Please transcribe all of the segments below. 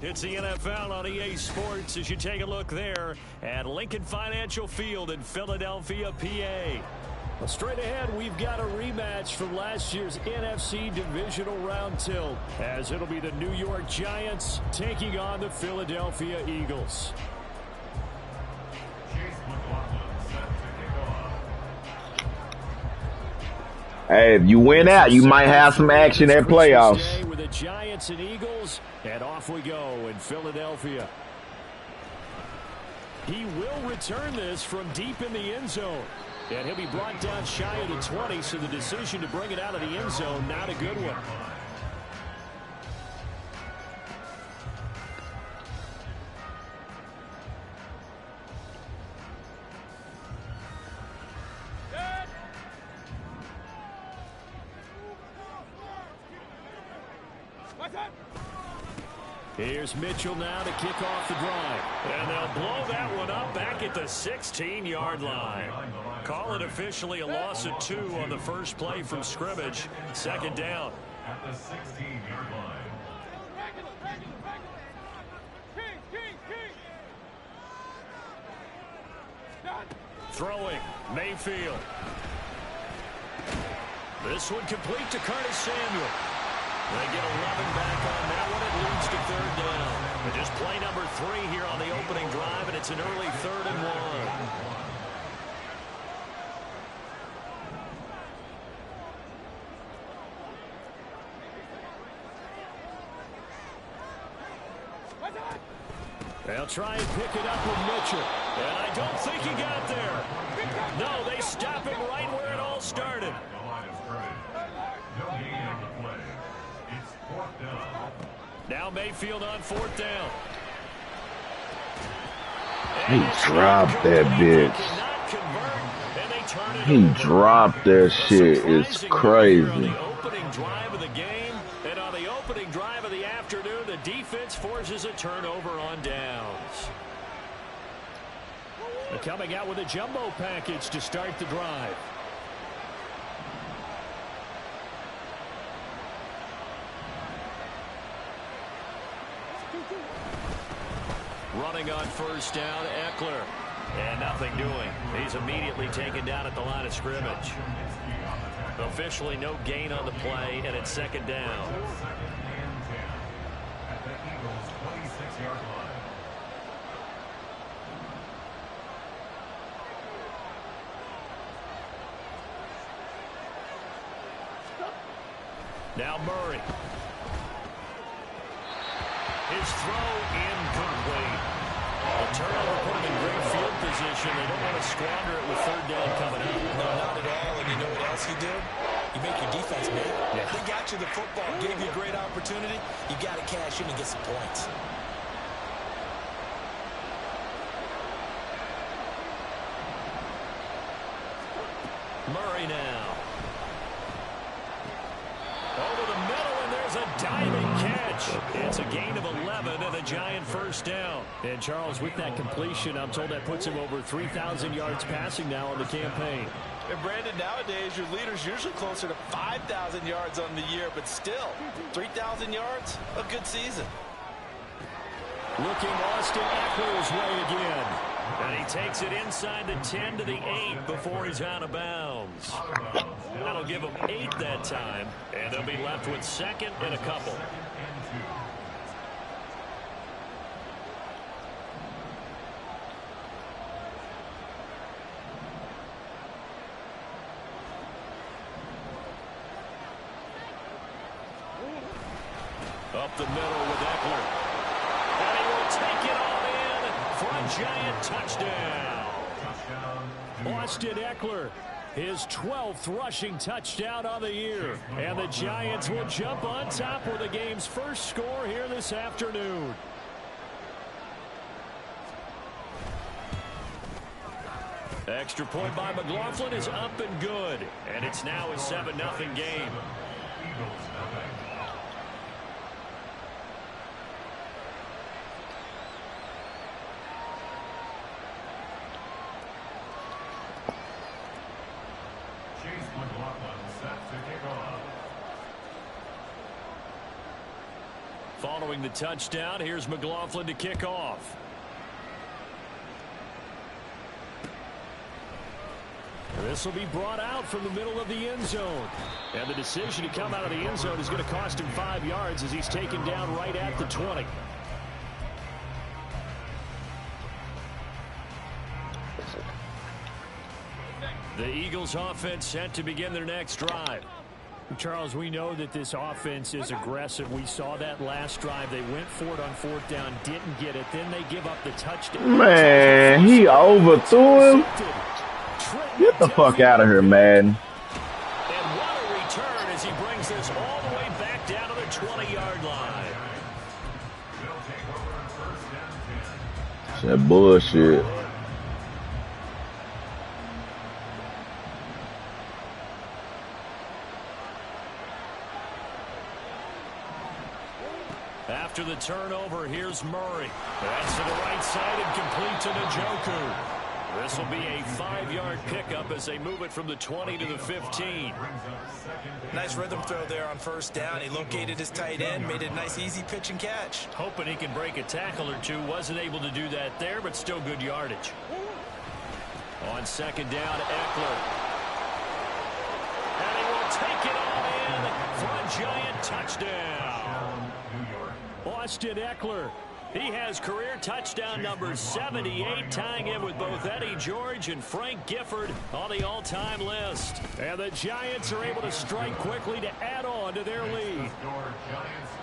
It's the NFL on EA Sports as you take a look there at Lincoln Financial Field in Philadelphia, PA. Well, straight ahead, we've got a rematch from last year's NFC Divisional Round tilt, as it'll be the New York Giants taking on the Philadelphia Eagles. Hey, if you win out, you might have some action at playoffs. With the Giants and Eagles, and off we go in Philadelphia. He will return this from deep in the end zone. And he'll be brought down shy of the 20, so the decision to bring it out of the end zone, not a good one. Here's Mitchell now to kick off the drive. And they'll blow that one up back at the 16-yard line. Call it officially a loss of 2 on the first play from scrimmage. Second down. At the 16-yard line. Throwing, Mayfield. This one complete to Curtis Samuel. They get 11 back on that one. It leads to third down. And just play number 3 here on the opening drive, and it's an early 3rd and 1. They'll try and pick it up with Mitchell. And I don't think he got there. No, they stop him right where it all started. Now Mayfield on 4th down. He dropped that bitch. He dropped that shit. It's crazy. On the opening drive of the game, and on the opening drive of the afternoon, the defense forces a turnover on downs. They're coming out with a jumbo package to start the drive. Running on first down, Eckler. And nothing doing. He's immediately taken down at the line of scrimmage. Officially no gain on the play, and it's second down. At the Eagles' 26-yard line. Now Murray. His throw incomplete. A turnover put him in great field position. They don't want to squander it with third down coming up. No, not at all. And you know what else you do? You make your defense mad. Yeah. They got you the football, gave you a great opportunity. You got to cash in and get some points. Murray now. Over the middle, and there's a diving catch. It's a gain of 11 and a Giant first down. And Charles, with that completion, I'm told that puts him over 3,000 yards passing now on the campaign. And Brandon, nowadays your leader's usually closer to 5,000 yards on the year, but still, 3,000 yards, a good season. Looking Austin Eckler's way again. And he takes it inside the 10 to the 8 before he's out of bounds. That'll give him 8 that time, and they'll be left with second and a couple. Up the middle with Eckler. And he will take it all in for a Giant touchdown. Austin Eckler, his 12th rushing touchdown on the year. And the Giants will jump on top with the game's first score here this afternoon. Extra point by McLaughlin is up and good. And it's now a 7-0 game. Following the touchdown, here's McLaughlin to kick off. This will be brought out from the middle of the end zone. And the decision to come out of the end zone is going to cost him 5 yards as he's taken down right at the 20. The Eagles offense set to begin their next drive. Charles, we know that this offense is aggressive. We saw that last drive. They went for it on 4th down, didn't get it. Then they give up the touchdown. Man, he overthrew him. Get the fuck out of here, man. And what a return as he brings this all the way back down to the 20-yard line. That bullshit. After the turnover, here's Murray. That's to the right side and complete to Njoku. This will be a 5-yard pickup as they move it from the 20 to the 15. Nice rhythm throw there on 1st down. He located his tight end, made it a nice easy pitch and catch. Hoping he can break a tackle or two. Wasn't able to do that there, but still good yardage. On 2nd down, Eckler. And he will take it all in for a Giant touchdown. Austin Eckler. He has career touchdown number 78, tying him with both Eddie George and Frank Gifford on the all-time list. And the Giants are able to strike quickly to add on to their lead.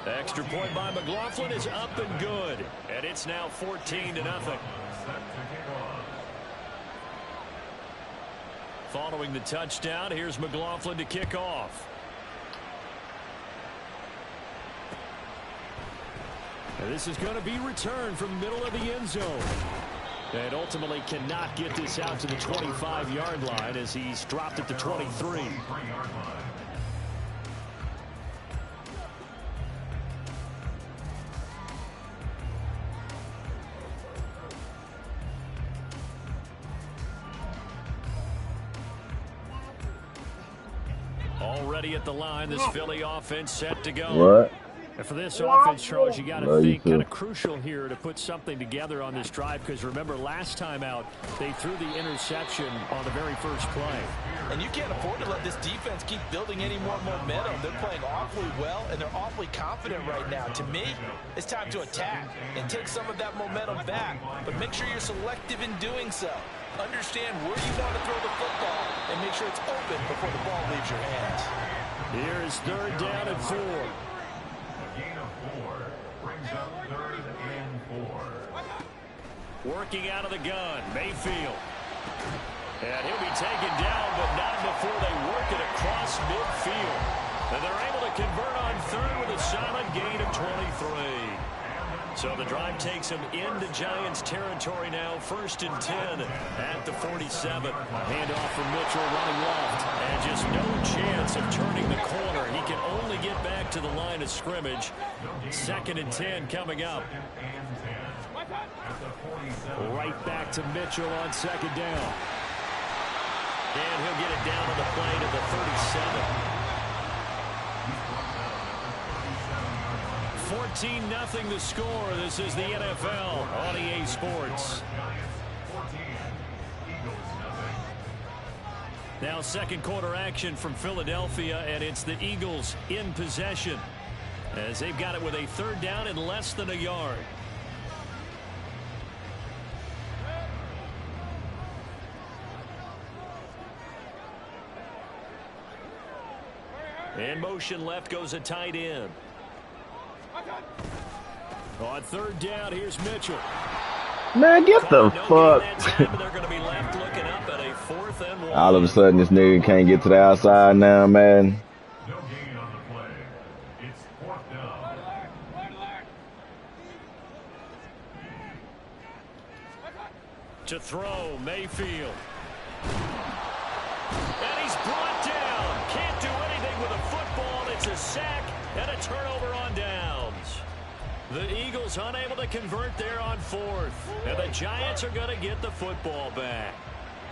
The extra point by McLaughlin is up and good. And it's now 14-0. Following the touchdown, here's McLaughlin to kick off. And this is going to be returned from the middle of the end zone. And ultimately cannot get this out to the 25-yard line as he's dropped at the 23. Already at the line, this Philly offense set to go. What? And for this offense, Charles, you got to think kind of crucial here to put something together on this drive, because remember last time out they threw the interception on the very first play. And you can't afford to let this defense keep building any more momentum. They're playing awfully well, and they're awfully confident right now. To me, it's time to attack and take some of that momentum back, but make sure you're selective in doing so. Understand where you want to throw the football and make sure it's open before the ball leaves your hands. Here is 3rd down and 4. Gain of 4 brings up 3rd and 4. Working out of the gun, Mayfield. And he'll be taken down, but not before they work it across midfield. And they're able to convert on 3rd with a solid gain of 23. So the drive takes him into Giants territory now. 1st and 10 at the 47. Handoff from Mitchell running left. And just no chance of turning the corner. He can only get back to the line of scrimmage. 2nd and 10 coming up. Right back to Mitchell on 2nd down. And he'll get it down on the play to the 37. 14-0 the score. This is the NFL on EA Sports. Now 2nd quarter action from Philadelphia, and it's the Eagles in possession as they've got it with a 3rd down and less than a yard. In motion left goes a tight end. On 3rd down, here's Mitchell. Man, get the fuck. They're going to be left looking up at a 4th and 1. All of a sudden, this nigga can't get to the outside now, man. No gain on the play. It's 4th down. To throw, Mayfield. And he's brought down. Can't do anything with a football. It's a sack and a turnover on downs. The Eagles unable to convert there on 4th. And the Giants are going to get the football back.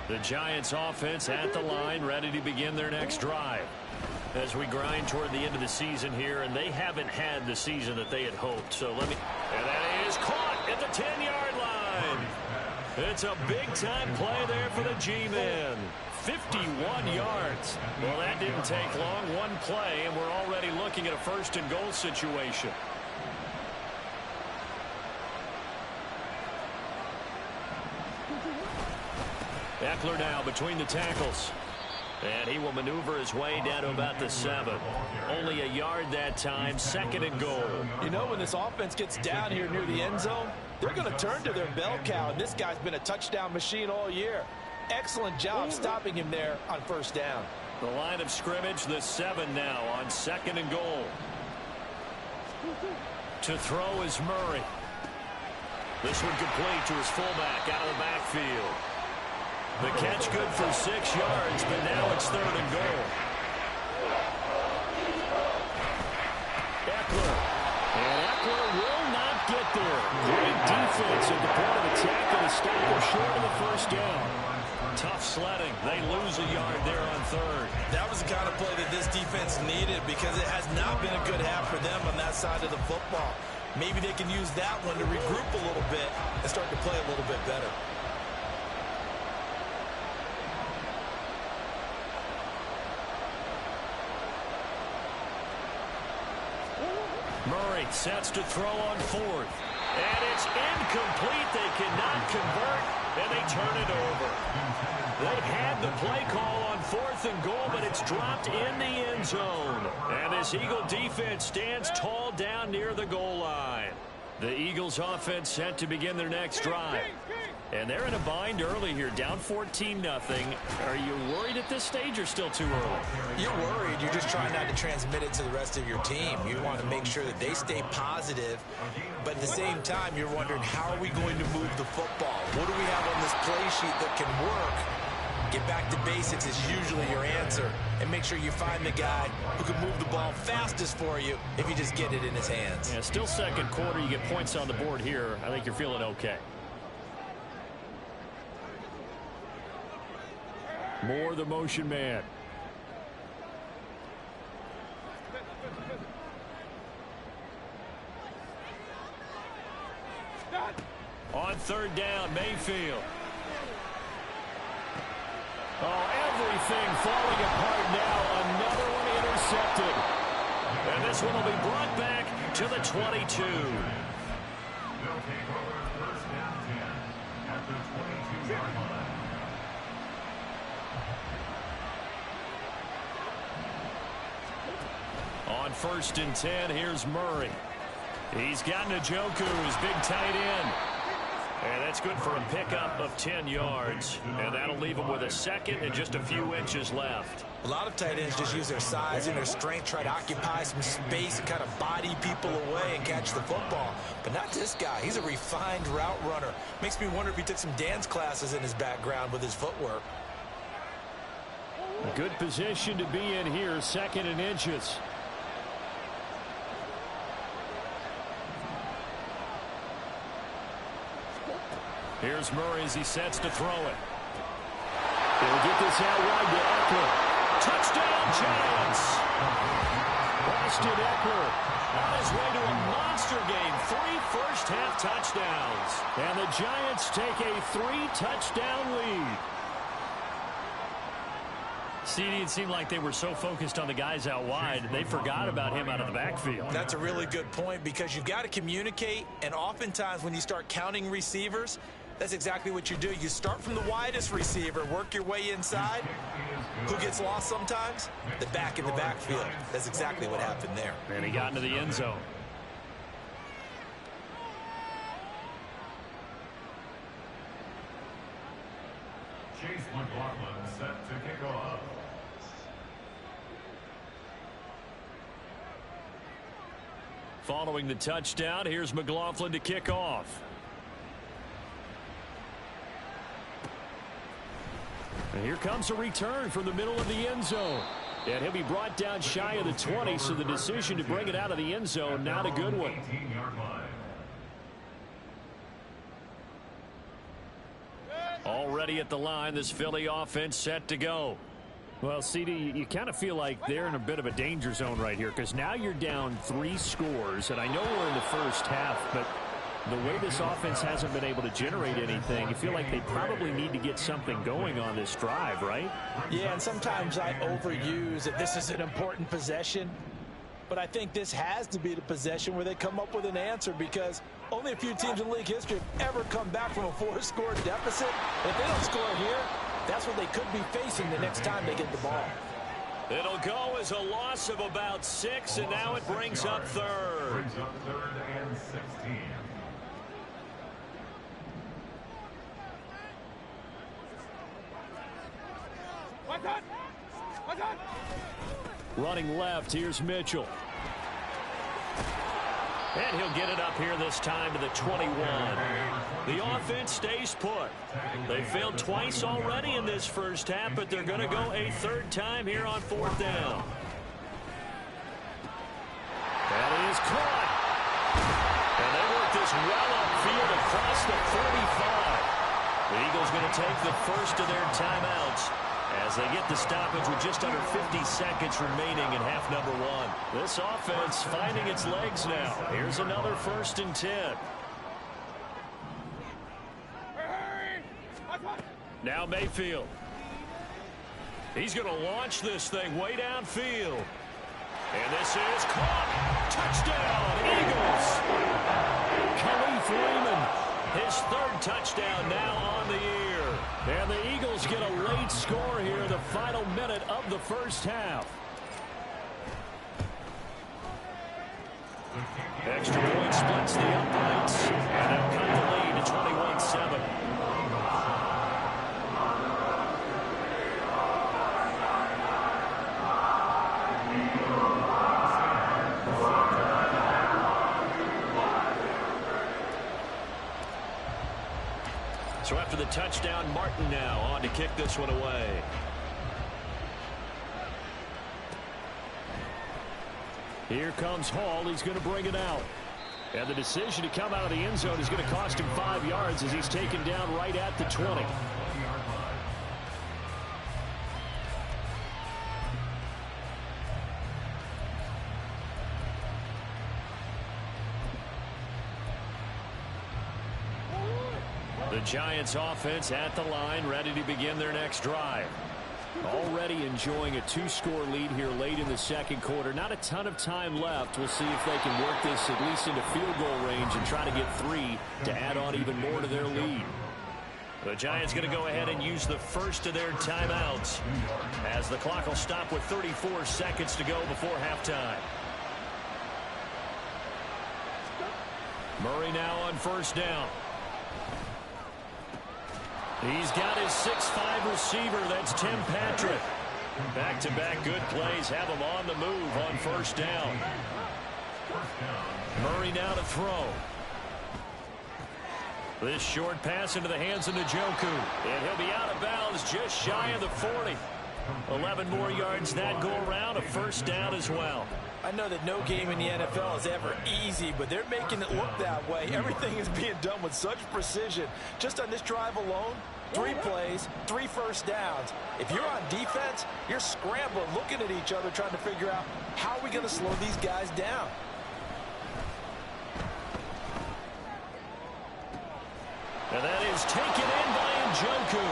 The Giants offense at the line, ready to begin their next drive. As we grind toward the end of the season here, and they haven't had the season that they had hoped. So let me... And that is caught at the 10-yard line. It's a big-time play there for the G-Men. 51 yards. Well, that didn't take long. One play, and we're already looking at a first-and-goal situation. Eckler now between the tackles. And he will maneuver his way down to about the 7. Only a yard that time, 2nd and goal. You know, when this offense gets down here near the end zone, they're going to turn to their bell cow, and this guy's been a touchdown machine all year. Excellent job stopping him there on first down. The line of scrimmage, the 7 now on 2nd and goal. To throw is Murray. This one complete to his fullback out of the backfield. The catch good for 6 yards, but now it's 3rd and goal. Eckler. And Eckler will not get there. Great defense at the point of attack and a stop him short of the first down. Tough sledding. They lose a yard there on 3rd. That was the kind of play that this defense needed because it has not been a good half for them on that side of the football. Maybe they can use that one to regroup a little bit and start to play a little bit better. Murray sets to throw on 4th. And it's incomplete. They cannot convert, and they turn it over. They had the play call on 4th and goal, but it's dropped in the end zone. And this Eagle defense stands tall down near the goal line. The Eagles offense set to begin their next drive. And they're in a bind early here, down 14-0. Are you worried at this stage or still too early? You're worried. You're just trying not to transmit it to the rest of your team. You want to make sure that they stay positive. But at the same time, you're wondering, how are we going to move the football? What do we have on this play sheet that can work? Get back to basics is usually your answer. And make sure you find the guy who can move the ball fastest for you if you just get it in his hands. Yeah, still second quarter. You get points on the board here. I think you're feeling okay. Moore, the motion man. On 3rd down, Mayfield. Oh, everything falling apart now. Another one intercepted. And this one will be brought back to the 22. They'll take over 1st and 10 at the 22-yard line. On 1st and 10, here's Murray. He's got Njoku, his big tight end. And that's good for a pickup of 10 yards. And that'll leave him with a 2nd and just a few inches left. A lot of tight ends just use their size and their strength, try to occupy some space and kind of body people away and catch the football. But not this guy. He's a refined route runner. Makes me wonder if he took some dance classes in his background with his footwork. A good position to be in here, 2nd and inches. Here's Murray as he sets to throw it. He'll get this out wide to Eckler. Touchdown, Giants! Austin Eckler on his way to a monster game. 3 first-half touchdowns. And the Giants take a 3-touchdown lead. CD, it seemed like they were so focused on the guys out wide, they forgot about him out of the backfield. That's a really good point because you've got to communicate, and oftentimes when you start counting receivers, that's exactly what you do. You start from the widest receiver, work your way inside. Who gets lost sometimes? The back in the backfield. That's exactly what happened there. And he got into the end zone. Chase McLaughlin set to kick off. Following the touchdown, here's McLaughlin to kick off. And here comes a return from the middle of the end zone. And he'll be brought down shy of the 20, so the decision to bring it out of the end zone, not a good one. 18-yard line. Already at the line, this Philly offense set to go. Well, CD, you kind of feel like they're in a bit of a danger zone right here because now you're down 3 scores, and I know we're in the first half, but the way this offense hasn't been able to generate anything, you feel like they probably need to get something going on this drive, right? Yeah, and sometimes I overuse that this is an important possession, but I think this has to be the possession where they come up with an answer because only a few teams in league history have ever come back from a 4-score deficit. If they don't score here, that's what they could be facing the next time they get the ball. It'll go as a loss of about 6, and now it brings up third. Brings up third and 16. Running left, here's Mitchell. And he'll get it up here this time to the 21. The offense stays put. They failed twice already in this first half, but they're going to go a third time here on 4th down. That is caught. And they work this well upfield across the 45. The Eagles going to take the first of their timeouts as they get the stoppage with just under 50 seconds remaining in half number 1. This offense finding its legs now. Here's another 1st and 10. Now Mayfield. He's going to launch this thing way downfield. And this is caught. Touchdown, Eagles. Khalif Raymond, his 3rd touchdown now on the year. And the Eagles get a late score here, the final minute of the first half. Extra point splits the uprights, and they'll cut the lead to 21-7. So after the touchdown, Martin now on to kick this one away. Here comes Hall. He's going to bring it out. And the decision to come out of the end zone is going to cost him 5 yards as he's taken down right at the 20. The Giants offense at the line, ready to begin their next drive. Already enjoying a 2-score lead here late in the second quarter. Not a ton of time left. We'll see if they can work this at least into field goal range and try to get 3 to add on even more to their lead. The Giants going to go ahead and use the first of their timeouts as the clock will stop with 34 seconds to go before halftime. Murray now on 1st down. He's got his 6'5 receiver. That's Tim Patrick. Back-to-back good plays have him on the move on 1st down. Murray now to throw. This short pass into the hands of Njoku. And he'll be out of bounds just shy of the 40. 11 more yards that go around. A 1st down as well. I know that no game in the NFL is ever easy, but they're making it look that way. Everything is being done with such precision. Just on this drive alone, 3 plays, 3 first downs. If you're on defense, you're scrambling, looking at each other, trying to figure out how are we going to slow these guys down. And that is taken in by Njoku.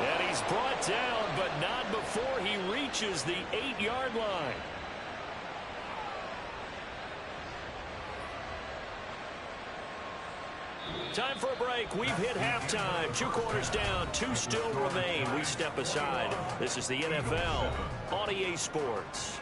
And he's brought down, but not before he reaches the 8-yard line. Time for a break. We've hit halftime. 2 quarters down. 2 still remain. We step aside. This is the NFL on EA Sports.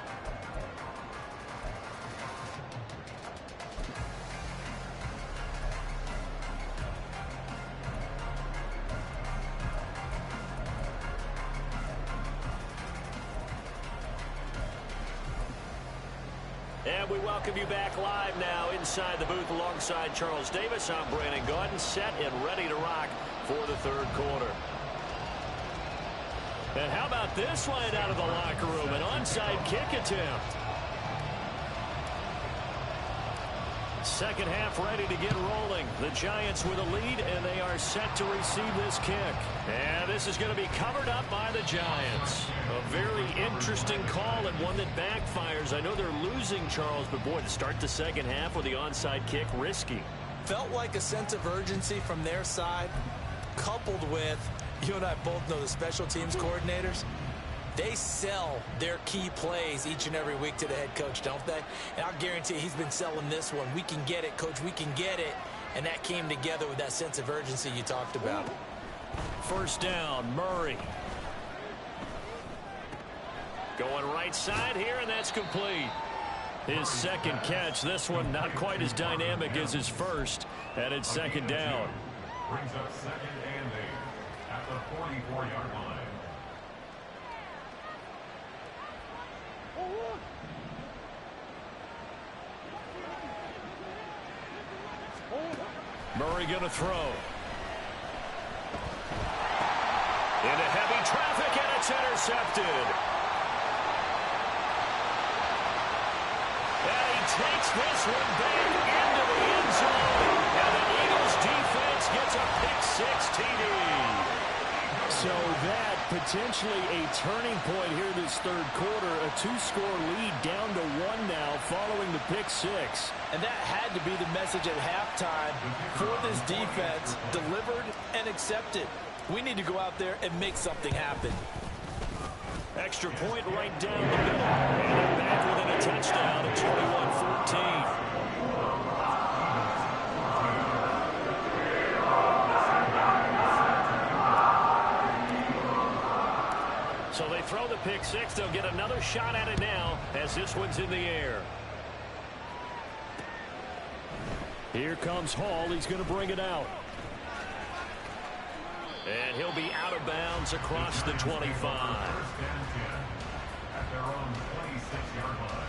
And we welcome you back live now inside the booth alongside Charles Davis. I'm Brandon Gaudin, set and ready to rock for the 3rd quarter. And how about this one out of the locker room? An onside kick attempt. Second half ready to get rolling. The Giants with a lead, and they are set to receive this kick. And this is going to be covered up by the Giants. A very Interesting call and one that backfires. I know they're losing, Charles, but boy, to start the second half with the onside kick, risky. Felt like a sense of urgency from their side, coupled with, you and I both know the special teams coordinators, they sell their key plays each and every week to the head coach, don't they? And I'll guarantee he's been selling this one. We can get it, coach, we can get it. And that came together with that sense of urgency you talked about. First down, Murray. Going right side here, and that's complete. His second catch, this one not quite as dynamic as his first, and it's second down. Brings up second and 8 at the 44-yard line. Murray going to throw. Into heavy traffic, and it's intercepted. And he takes this one back into the end zone. And the Eagles defense gets a pick-six TD. So that potentially a turning point here this third quarter. A two-score lead down to 1 now following the pick-six. And that had to be the message at halftime for this defense, delivered and accepted. We need to go out there and make something happen. Extra point right down the middle. And they're back within a touchdown at 21-14. So they throw the pick-six. They'll get another shot at it now as this one's in the air. Here comes Hall. He's going to bring it out. And he'll be out of bounds across the 25. At their own 26-yard line.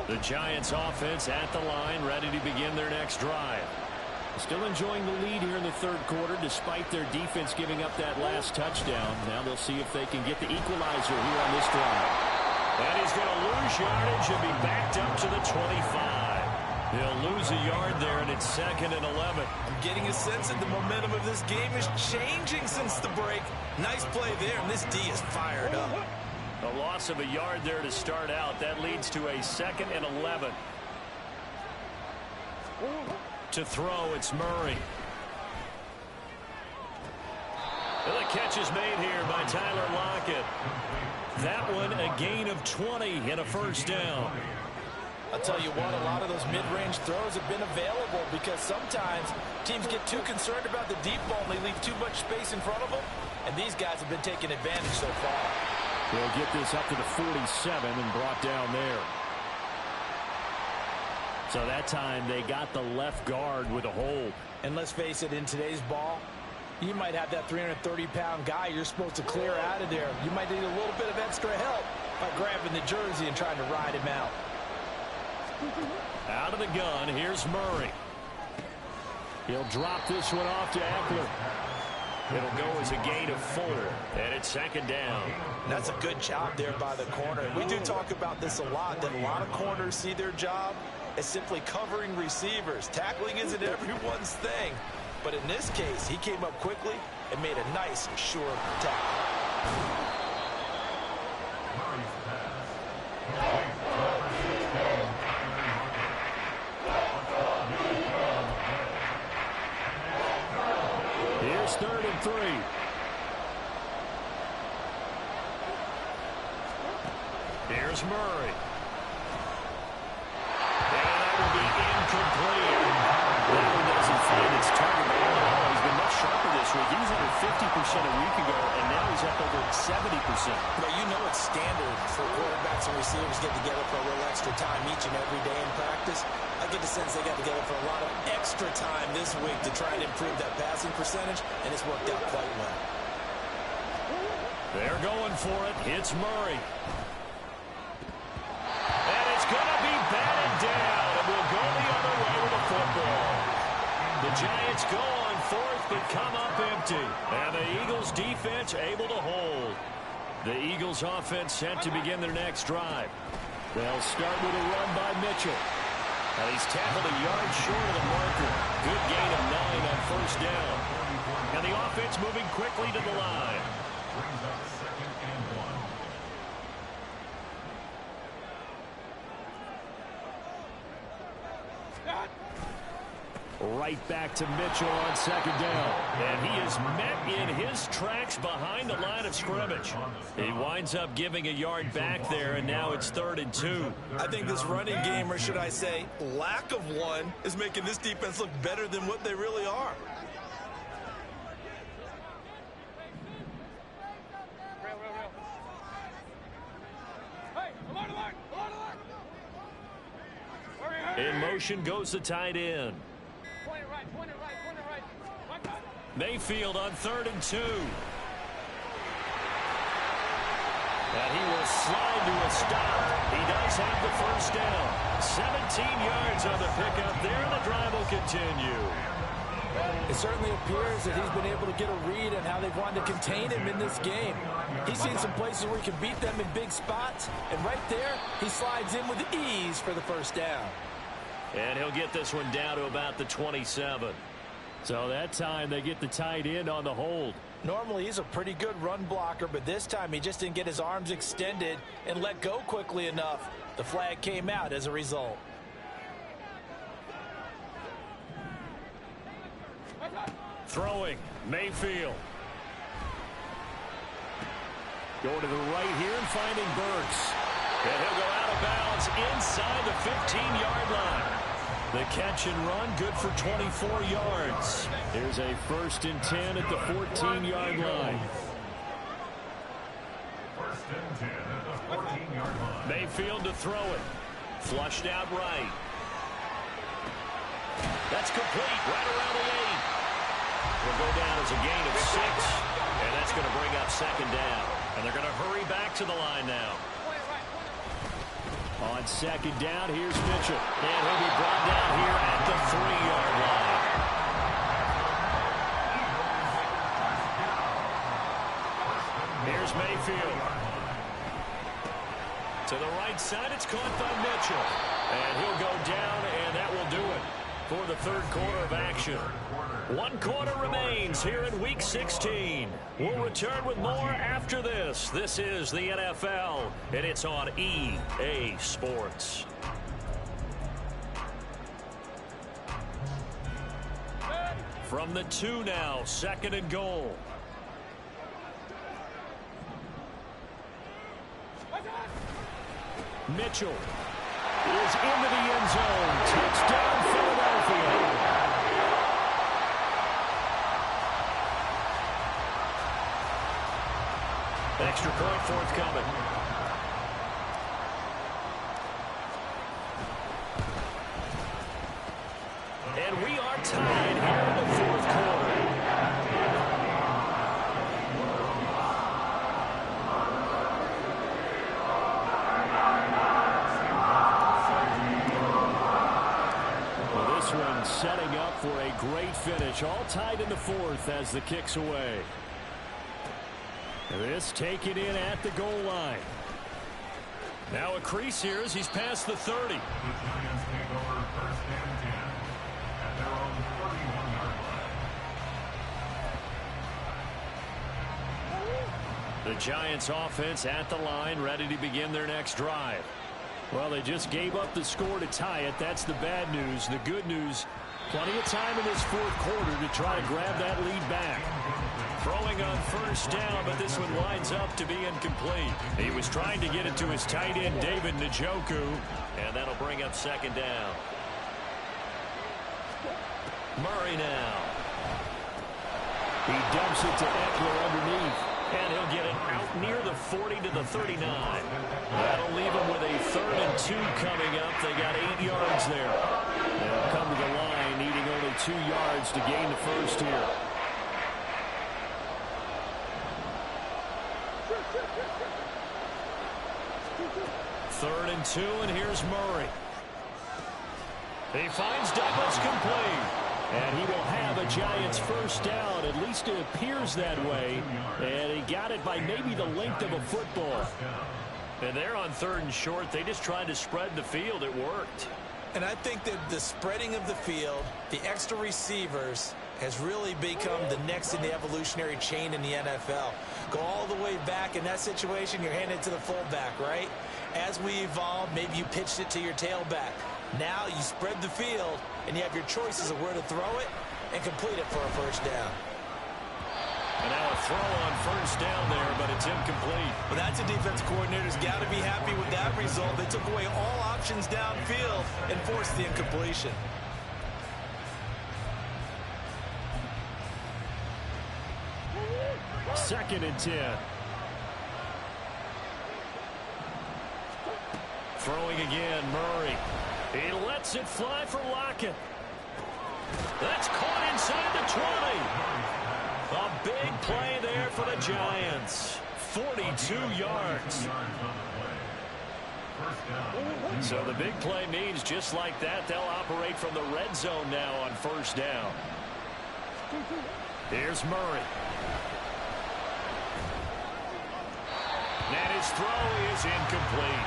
The Giants offense at the line, ready to begin their next drive. Still enjoying the lead here in the third quarter despite their defense giving up that last touchdown. Now they'll see if they can get the equalizer here on this drive. And he's going to lose yardage and be backed up to the 25. He'll lose a yard there, and it's 2nd and 11. I'm getting a sense that the momentum of this game is changing since the break. Nice play there, and this D is fired up. A loss of a yard there to start out. That leads to a 2nd and 11. To throw, it's Murray. And the catch is made here by Tyler Lockett. That one a gain of 20 and a first down. I'll tell you what, a lot of those mid-range throws have been available because sometimes teams get too concerned about the deep ball and they leave too much space in front of them, and these guys have been taking advantage so far. They'll get this up to the 47 and brought down there. So that time they got the left guard with a hold. And let's face it, in today's ball, you might have that 330-pound guy you're supposed to clear out of there. You might need a little bit of extra help by grabbing the jersey and trying to ride him out. Out of the gun, here's Murray. He'll drop this one off to Eckler. It'll go as a gain of 4, and it's 2nd down. That's a good job there by the corner. We do talk about this a lot, that a lot of corners see their job as simply covering receivers. Tackling isn't everyone's thing. But in this case, he came up quickly and made a nice, sure tackle. Here's 3rd and 3. Here's Murray. And that will be incomplete. That one doesn't find its target. He's been much sharper this week. He was under 50% a week ago, and now he's up over 70%. But you know it's standard for quarterbacks and receivers get together for a little extra time each and every day in practice. I get the sense they got together for a lot of extra time this week to try and improve that passing percentage, and it's worked out quite well. They're going for it. It's Murray. And it's going to be batted down, and we'll go the other way with the football. The Giants go on 4th, but come up empty. And the Eagles defense able to hold. The Eagles offense set to begin their next drive. They'll start with a run by Mitchell. And he's tackled a yard short of the marker. Good gain of 9 on offense moving quickly to the line. Brings up 2nd and 1. Right back to Mitchell on 2nd down. And he is met in his tracks behind the line of scrimmage. He winds up giving a yard back there, and now it's 3rd and 2. I think this running game, or should I say lack of one, is making this defense look better than what they really are. In motion goes the tight end. Mayfield on 3rd and 2. And he will slide to a stop. He does have the 1st down. 17 yards on the pickup there, and the drive will continue. It certainly appears that he's been able to get a read on how they've wanted to contain him in this game. He's seen some places where he can beat them in big spots, and right there, he slides in with ease for the 1st down. And he'll get this one down to about the 27. So that time they get the tight end on the hold. Normally he's a pretty good run blocker, but this time he just didn't get his arms extended and let go quickly enough. The flag came out as a result. Throwing, Mayfield. Going to the right here and finding Burks. And he'll go out of bounds inside the 15-yard line. The catch and run, good for 24 yards. Here's a 1st and 10 at the 14-yard line. 1st and 10 at the 14-yard line. Mayfield to throw it. Flushed out right. That's complete, right around the 8. Will go down as a gain of 6. And that's going to bring up 2nd down. And they're going to hurry back to the line now. On 2nd down, here's Mitchell. And he'll be brought down here at the 3-yard line. Here's Mayfield. To the right side, it's caught by Mitchell. And he'll go down, and that will do it for the 3rd quarter of action. 1 quarter remains here in Week 16. We'll return with more after this. This is the NFL, and it's on EA Sports. From the 2 now, 2nd and goal. Mitchell is into the end zone. Touchdown, Philadelphia. Extra point forthcoming. And we are tied here in the 4th quarter. Well, this one setting up for a great finish. All tied in the 4th as the kick's away. This taken in at the goal line. Now a crease here as he's past the 30. The Giants take over 1st and 10 at their own 31-yard line. The Giants offense at the line, ready to begin their next drive. Well, they just gave up the score to tie it. That's the bad news. The good news, plenty of time in this 4th quarter to try to grab that lead back. Throwing on 1st down, but this one winds up to be incomplete. He was trying to get it to his tight end, David Njoku, and that'll bring up 2nd down. Murray now. He dumps it to Eckler underneath, and he'll get it out near the 40 to the 39. That'll leave him with a 3rd and 2 coming up. They got 8 yards there. They'll come to the line, needing only 2 yards to gain the 1st here. Third and 2, and here's Murray. He finds Douglas complete. And he will have a Giants 1st down. At least it appears that way. And he got it by maybe the length of a football. And they're on 3rd and short. They just tried to spread the field. It worked. And I think that the spreading of the field, the extra receivers, has really become the next in the evolutionary chain in the NFL. Go all the way back in that situation, you're handed it to the fullback, right? As we evolve, maybe you pitched it to your tailback. Now you spread the field, and you have your choices of where to throw it and complete it for a first down. And now a throw on first down there, but it's incomplete. Well, that's a defensive coordinator's got to be happy with that result. They took away all options downfield and forced the incompletion. Second and 10. Throwing again, Murray. He lets it fly for Lockett. That's caught inside the 20. A big play there for the Giants. 42 yards. So the big play means just like that, they'll operate from the red zone now on first down. Here's Murray. And his throw is incomplete.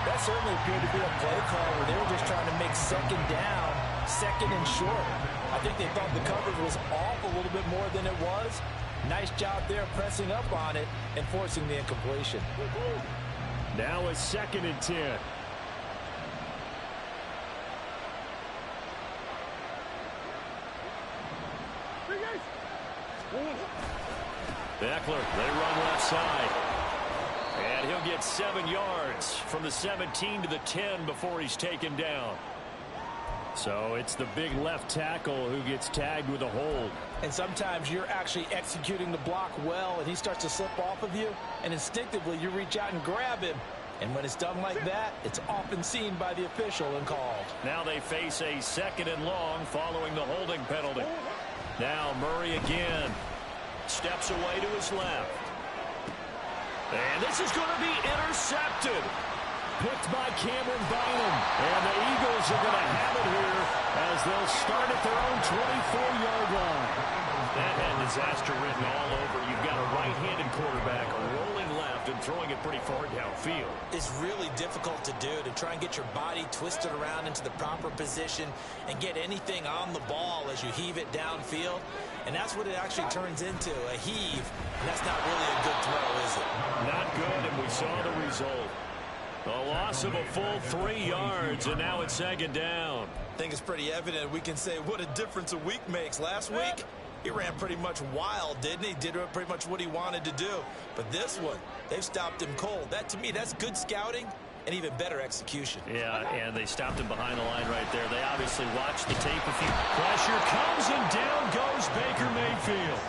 That certainly appeared to be a play call where they were just trying to make second down, second and short. I think they thought the coverage was off a little bit more than it was. Nice job there pressing up on it and forcing the incompletion. Now a second and 10. Eckler, they run left side. And he'll get 7 yards from the 17 to the 10 before he's taken down. So it's the big left tackle who gets tagged with a hold. And sometimes you're actually executing the block well, and he starts to slip off of you, and instinctively you reach out and grab him. And when it's done like that, it's often seen by the official and called. Now they face a second and long following the holding penalty. Now Murray again steps away to his left. And this is going to be intercepted. Picked by Cameron Bynum. And the Eagles are going to have it here as they'll start at their own 24-yard line. That had disaster written all over. You've got a right-handed quarterback rolling left and throwing it pretty far downfield. It's really difficult to do, to try and get your body twisted around into the proper position and get anything on the ball as you heave it downfield. And that's what it actually turns into, a heave. And that's not really a good throw, is it? Not good, and we saw the result. A loss of a full 3 yards, and now it's second down. I think it's pretty evident. We can say what a difference a week makes. Last week, he ran pretty much wild, didn't he? Did pretty much what he wanted to do. But this one, they've stopped him cold. That, to me, that's good scouting and even better execution. Yeah, and they stopped him behind the line right there. They obviously watched the tape. Pressure comes, and down goes Baker Mayfield.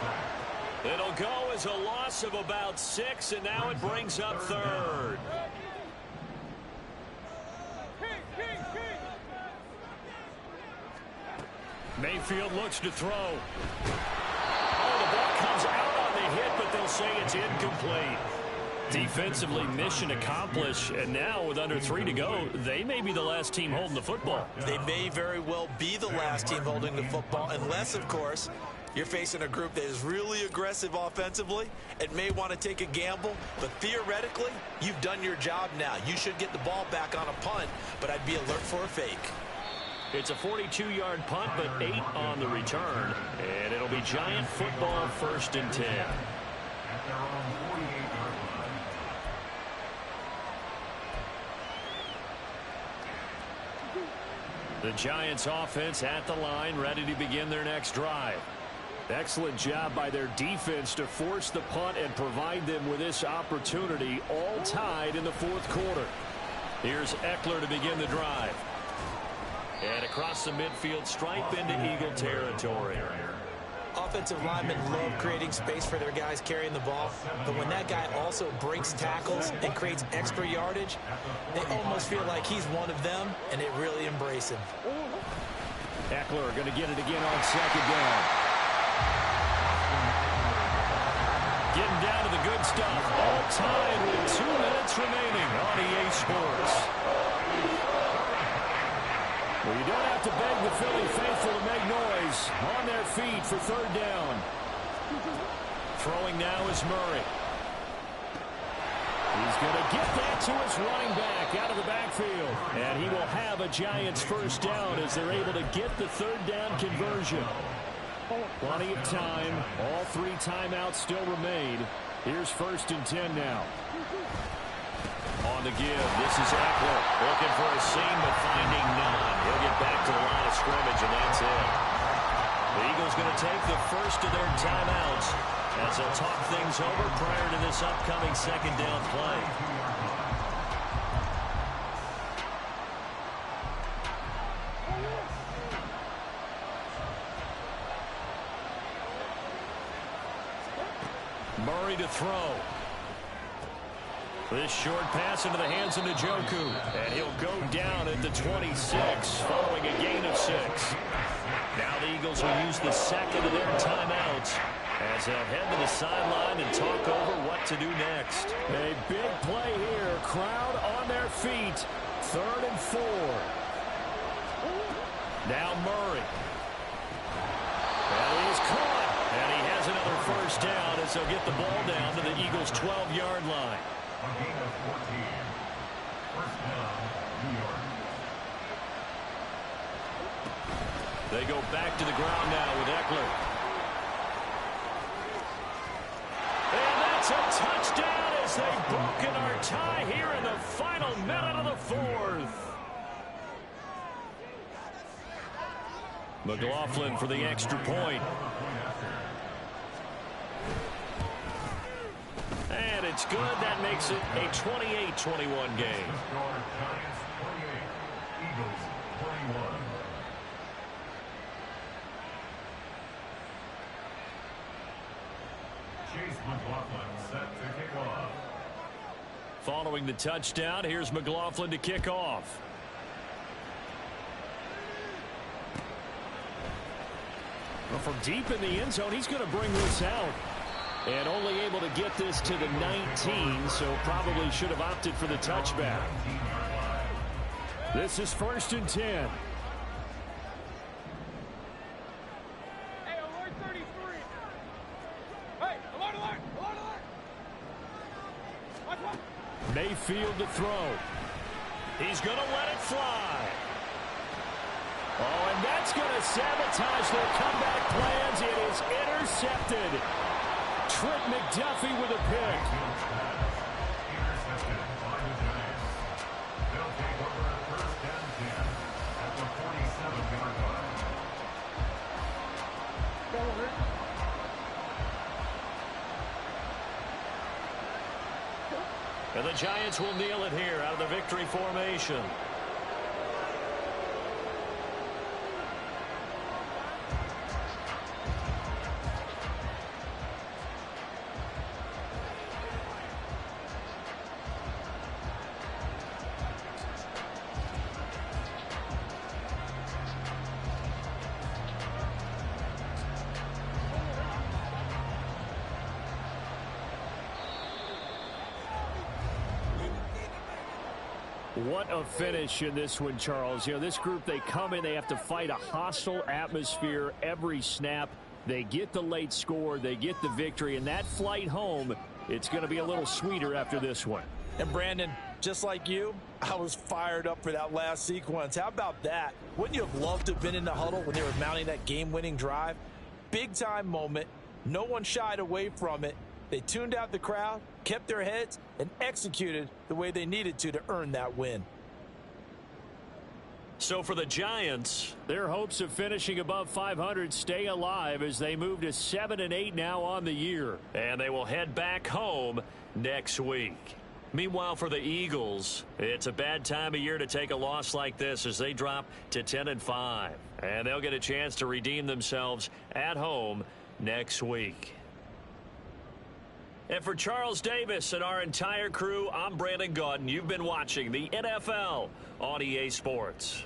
It'll go as a loss of about 6, and now it brings up third. Mayfield looks to throw. Oh, the ball comes out on the hit, but they'll say it's incomplete. Defensively, mission accomplished, and now with under 3 to go, they may be the last team holding the football. They may very well be the last team holding the football, unless, of course, you're facing a group that is really aggressive offensively and may want to take a gamble, but theoretically, you've done your job now. You should get the ball back on a punt, but I'd be alert for a fake. It's a 42-yard punt, but 8 on the return. And it'll be Giant football, 1st and 10. The Giants offense at the line, ready to begin their next drive. Excellent job by their defense to force the punt and provide them with this opportunity, all tied in the 4th quarter. Here's Eckler to begin the drive. And across the midfield, stripe into Eagle territory. Offensive linemen love creating space for their guys carrying the ball, but when that guy also breaks tackles and creates extra yardage, they almost feel like he's one of them, and they really embrace him. Eckler going to get it again on second down. Getting down to the good stuff. All tied with 2 minutes remaining on EA Sports. Well, you don't have to beg the Philly faithful to make noise. On their feet for 3rd down. Throwing now is Murray. He's going to get that to his running back out of the backfield. And he will have a Giants first down as they're able to get the third down conversion. Plenty of time. All 3 timeouts still remain. Here's 1st and 10 now. On the give, this is Eckler. Looking for a seam, but finding none. He'll get back to the line of scrimmage, and that's it. The Eagles going to take the first of their timeouts as they'll talk things over prior to this upcoming 2nd down play. Murray to throw. This short pass into the hands of Njoku. And he'll go down at the 26 following a gain of 6. Now the Eagles will use the 2nd of their timeouts as they'll head to the sideline and talk over what to do next. A big play here. Crowd on their feet. 3rd and 4. Now Murray. And he's caught. And he has another first down as they'll get the ball down to the Eagles' 12-yard line. A gain of 14. First down, New York. They go back to the ground now with Eckler. And that's a touchdown as they've broken our tie here in the final minute of the 4th. McLaughlin for the extra point. And it's good. That makes it a 28-21 game. Giants 28, Eagles 21. Chase McLaughlin set to kick off. Following the touchdown, here's McLaughlin to kick off. Well, from deep in the end zone, he's going to bring this out. And only able to get this to the 19, so probably should have opted for the touchback. This is 1st and 10. Hey, alert 33. Hey, alert, alert, alert, alert. Watch, watch. Mayfield to throw. He's going to let it fly. Oh, and that's going to sabotage their comeback plans. It is intercepted. Trent McDuffie with a pick. Intercepted by the Giants. They'll take over 1st and 10 at the 47-yard line. And the Giants will kneel it here out of the victory formation. What a finish in this one, Charles. You know, this group, they come in, they have to fight a hostile atmosphere every snap. They get the late score, they get the victory, and that flight home, it's going to be a little sweeter after this one. And Brandon, just like you, I was fired up for that last sequence. How about that? Wouldn't you have loved to have been in the huddle when they were mounting that game-winning drive? Big-time moment. No one shied away from it. They tuned out the crowd, kept their heads, and executed the way they needed to earn that win. So for the Giants, their hopes of finishing above 500 stay alive as they move to 7-8 now on the year. And they will head back home next week. Meanwhile, for the Eagles, it's a bad time of year to take a loss like this as they drop to 10-5. And they'll get a chance to redeem themselves at home next week. And for Charles Davis and our entire crew, I'm Brandon Gaudin. You've been watching the NFL on EA Sports.